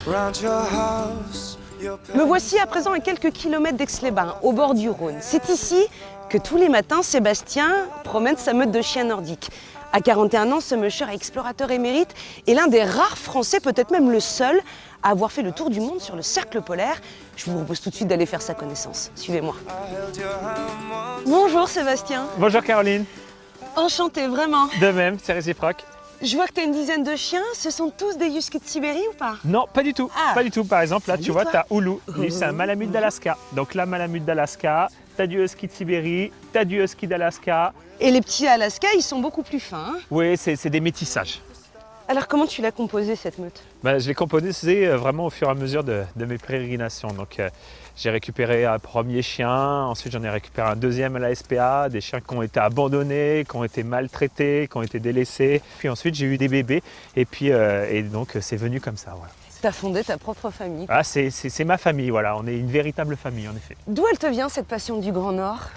Me voici à présent à quelques kilomètres d'Aix-les-Bains, au bord du Rhône. C'est ici que tous les matins, Sébastien promène sa meute de chiens nordiques. À 41 ans, ce musher explorateur émérite est l'un des rares Français, peut-être même le seul, à avoir fait le tour du monde sur le cercle polaire. Je vous propose tout de suite d'aller faire sa connaissance. Suivez-moi. Bonjour Sébastien. Bonjour Caroline. Enchanté, vraiment. De même, c'est réciproque. Je vois que tu as une dizaine de chiens. Ce sont tous des huskies de Sibérie ou pas? Non, pas du tout. Ah. Pas du tout. Par exemple, là, tu vois, toi. tu as Oulu. Lui, c'est un malamute d'Alaska. Donc la malamute d'Alaska, tu as du husky de Sibérie, tu as du husky d'Alaska. Et les petits Alaska, ils sont beaucoup plus fins. Hein. Oui, c'est des métissages. Alors comment tu l'as composé cette meute? Je l'ai composé vraiment au fur et à mesure de mes pérégrinations. Donc j'ai récupéré un premier chien, ensuite j'en ai récupéré un deuxième à la SPA, des chiens qui ont été abandonnés, qui ont été maltraités, qui ont été délaissés. Puis ensuite j'ai eu des bébés et puis et donc c'est venu comme ça. Voilà. Tu as fondé ta propre famille. Ah, c'est ma famille, voilà. On est une véritable famille en effet. D'où elle te vient cette passion du Grand Nord?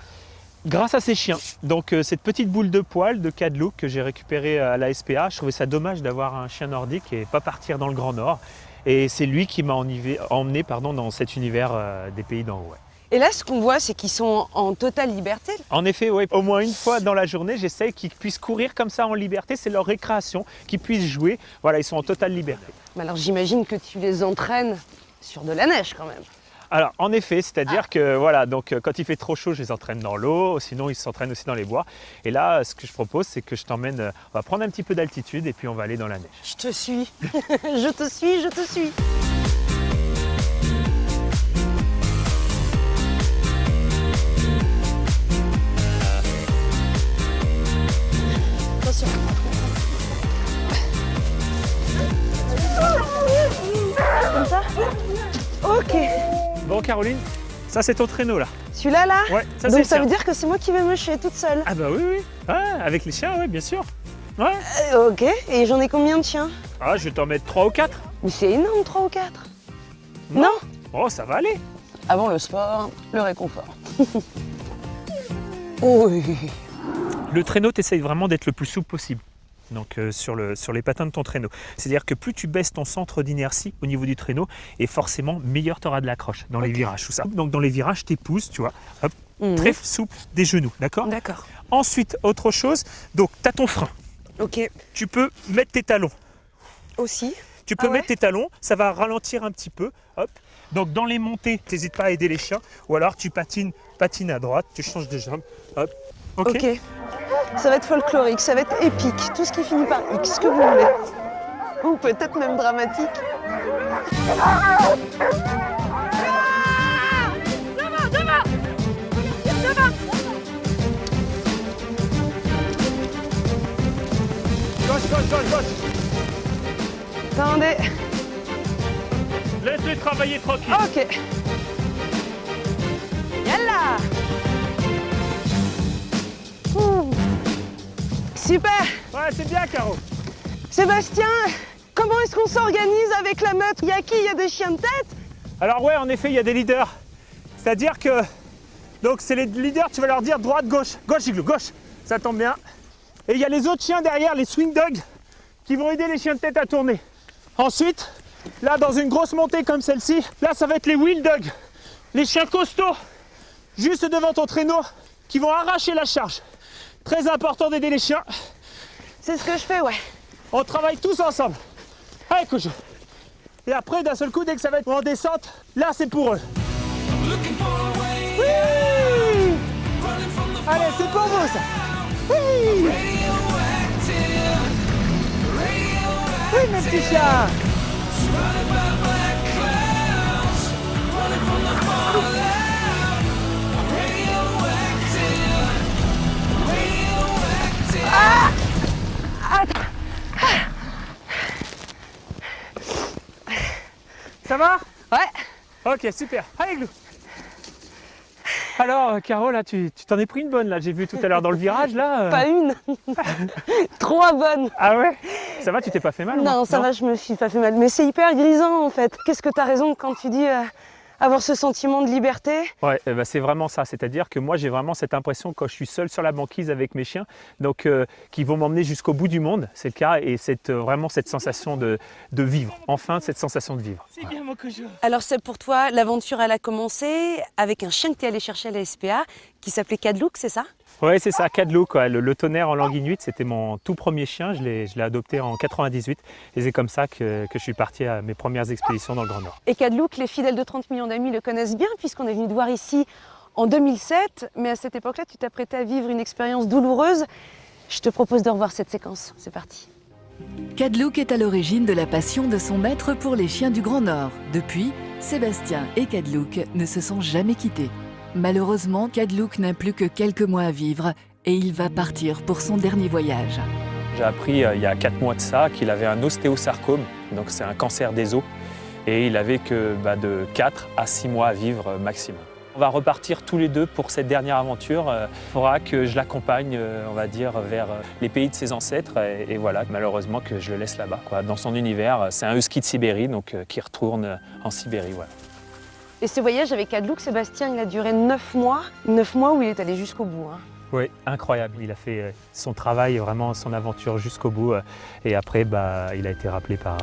Grâce à ces chiens. Donc cette petite boule de poil de Cadlook que j'ai récupérée à la SPA, je trouvais ça dommage d'avoir un chien nordique et pas partir dans le Grand Nord. Et c'est lui qui m'a emmené dans cet univers des pays d'en haut. Ouais. Et là, ce qu'on voit, c'est qu'ils sont en totale liberté. En effet, oui. Au moins une fois dans la journée, j'essaye qu'ils puissent courir comme ça en liberté. C'est leur récréation, qu'ils puissent jouer. Voilà, ils sont en totale liberté. Mais alors j'imagine que tu les entraînes sur de la neige quand même. Alors en effet, c'est-à-dire que voilà, donc quand il fait trop chaud, je les entraîne dans l'eau, sinon ils s'entraînent aussi dans les bois. Et là, ce que je propose, c'est que je t'emmène, on va prendre un petit peu d'altitude et puis on va aller dans la neige. Je te suis, je te suis, je te suis. Attention. Comme ça? Ok. Bon Caroline, ça c'est ton traîneau là. Celui-là, là? Ouais, ça Donc c'est ça veut dire que c'est moi qui vais me chier toute seule. Ah bah oui, oui. Ouais, avec les chiens, oui, bien sûr. Ouais. Ok, et j'en ai combien de chiens? Ah, je vais t'en mettre 3 ou 4. Mais c'est énorme, 3 ou 4. Non? Oh, ça va aller. Avant le sport, le réconfort. Oui. Le traîneau, tu essayes vraiment d'être le plus souple possible. Donc sur les patins de ton traîneau. C'est-à-dire que plus tu baisses ton centre d'inertie au niveau du traîneau, et forcément, meilleur tu auras de l'accroche dans les virages, tout ça. Donc dans les virages, tu épouses, tu vois, hop, très souple des genoux, d'accord? D'accord. Ensuite, autre chose, donc tu as ton frein. Ok. Tu peux mettre tes talons. Aussi. Tu peux Ah mettre ouais? tes talons, ça va ralentir un petit peu, hop. Donc dans les montées, n'hésite pas à aider les chiens, ou alors tu patines à droite, tu changes de jambe, hop. Ok. Ça va être folklorique, ça va être épique, tout ce qui finit par X, ce que vous voulez. Ou peut-être même dramatique. Gauche. Attendez. Laisse-les travailler tranquille. Ok. Yalla. Ouh. Super. Ouais, c'est bien, Caro. Sébastien, comment est-ce qu'on s'organise avec la meute? Il y a qui? Il y a des chiens de tête? Alors ouais, en effet, il y a des leaders. C'est-à-dire que, donc c'est les leaders, tu vas leur dire droite, gauche, Igloo, gauche, ça tombe bien. Et il y a les autres chiens derrière, les swing dogs, qui vont aider les chiens de tête à tourner. Ensuite, là, dans une grosse montée comme celle-ci, là, ça va être les wheel dogs, les chiens costauds, juste devant ton traîneau, qui vont arracher la charge. Très important d'aider les chiens. C'est ce que je fais, ouais. On travaille tous ensemble. Allez, couche. Et après, d'un seul coup, dès que ça va être en descente, là, c'est pour eux. Oui. Allez, c'est pour vous, ça. Oui. Oui, mes petits chiens. Ah. Ça va? Ouais. Ok, super. Allez, Igloo. Alors, Caro, là, tu t'en es pris une bonne, là. J'ai vu tout à l'heure dans le virage, là. Pas une. 3 bonnes. Ah ouais? Ça va, tu t'es pas fait mal? Non, ça va, je me suis pas fait mal. Mais c'est hyper grisant, en fait. Qu'est-ce que tu as raison quand tu dis Avoir ce sentiment de liberté. Ouais, c'est vraiment ça. C'est-à-dire que moi, j'ai vraiment cette impression quand je suis seul sur la banquise avec mes chiens, donc qui vont m'emmener jusqu'au bout du monde, c'est le cas, et vraiment cette sensation de vivre. Enfin, cette sensation de vivre. C'est bien mon cochon. Alors Seb, pour toi, l'aventure, elle a commencé avec un chien que tu es allé chercher à la SPA, qui s'appelait Cadlouk, c'est ça? Oui, c'est ça, Cadlouk, le tonnerre en langue inuite, c'était mon tout premier chien, je l'ai adopté en 98, et c'est comme ça que je suis parti à mes premières expéditions dans le Grand Nord. Et Cadlouk, les fidèles de 30 millions d'amis le connaissent bien, puisqu'on est venu te voir ici en 2007, mais à cette époque-là, tu t'apprêtais à vivre une expérience douloureuse. Je te propose de revoir cette séquence, c'est parti. Cadlouk est à l'origine de la passion de son maître pour les chiens du Grand Nord. Depuis, Sébastien et Cadlouk ne se sont jamais quittés. Malheureusement, Cadlouk n'a plus que quelques mois à vivre et il va partir pour son dernier voyage. J'ai appris il y a 4 mois de ça qu'il avait un ostéosarcome, donc c'est un cancer des os, et il avait que de 4 à 6 mois à vivre maximum. On va repartir tous les deux pour cette dernière aventure. Il faudra que je l'accompagne, on va dire, vers les pays de ses ancêtres, et voilà, malheureusement que je le laisse là-bas, dans son univers. C'est un husky de Sibérie, donc qui retourne en Sibérie. Voilà. Et ce voyage avec Cadlouk, Sébastien, il a duré 9 mois. 9 mois où il est allé jusqu'au bout. Hein. Oui, incroyable. Il a fait son travail, vraiment son aventure jusqu'au bout. Et après, il a été rappelé par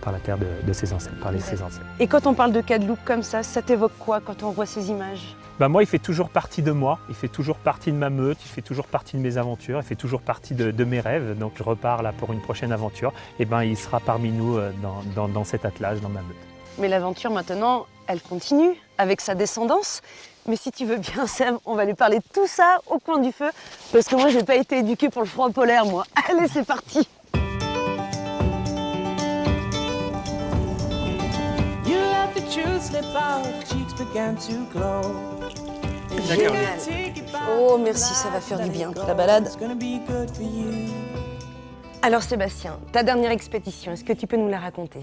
la terre de ses ancêtres, par ses ancêtres. Et quand on parle de Cadlouk comme ça t'évoque quoi quand on voit ces images? Moi, il fait toujours partie de moi, il fait toujours partie de ma meute, il fait toujours partie de mes aventures, il fait toujours partie de mes rêves. Donc je repars là pour une prochaine aventure. Et il sera parmi nous dans cet attelage, dans ma meute. Mais l'aventure maintenant, elle continue avec sa descendance. Mais si tu veux bien, Seb, on va lui parler de tout ça au coin du feu. Parce que moi, j'ai pas été éduquée pour le froid polaire, moi. Allez, c'est parti! Génial. Oh, merci, ça va faire du bien pour la balade. Alors Sébastien, ta dernière expédition, est-ce que tu peux nous la raconter?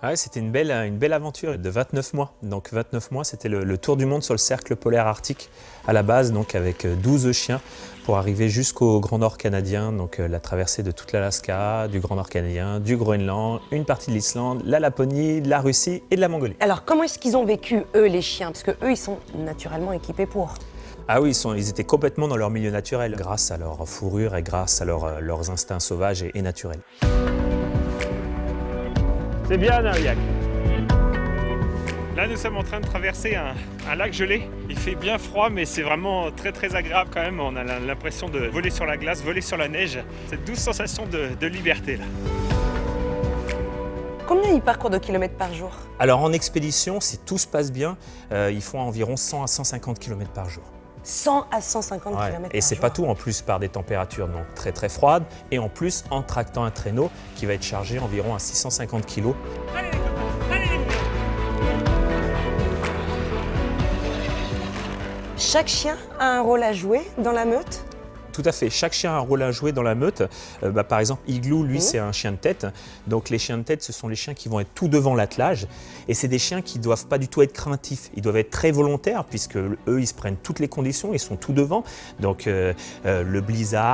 Ouais, c'était une belle aventure de 29 mois. Donc 29 mois, c'était le tour du monde sur le cercle polaire arctique à la base, donc avec 12 chiens pour arriver jusqu'au Grand Nord canadien, donc la traversée de toute l'Alaska, du Grand Nord canadien, du Groenland, une partie de l'Islande, la Laponie, de la Russie et de la Mongolie. Alors comment est-ce qu'ils ont vécu, eux, les chiens? Parce que eux, ils sont naturellement équipés pour. Ah oui, ils étaient complètement dans leur milieu naturel, grâce à leur fourrure et grâce à leurs instincts sauvages et naturels. C'est bien, Nariak. Là, nous sommes en train de traverser un lac gelé. Il fait bien froid, mais c'est vraiment très très agréable quand même. On a l'impression de voler sur la glace, voler sur la neige. Cette douce sensation de liberté là. Combien ils parcourent de kilomètres par jour? Alors en expédition, si tout se passe bien, ils font environ 100 à 150 km par jour. 100 à 150 km par jour. Et c'est pas tout, en plus par des températures donc très très froides, et en plus en tractant un traîneau qui va être chargé environ à 650 kg. Chaque chien a un rôle à jouer dans la meute? Tout à fait, chaque chien a un rôle à jouer dans la meute. Par exemple, Igloo, lui, c'est un chien de tête. Donc les chiens de tête, ce sont les chiens qui vont être tout devant l'attelage. Et c'est des chiens qui ne doivent pas du tout être craintifs. Ils doivent être très volontaires, puisque eux, ils se prennent toutes les conditions, ils sont tout devant. Donc le blizzard,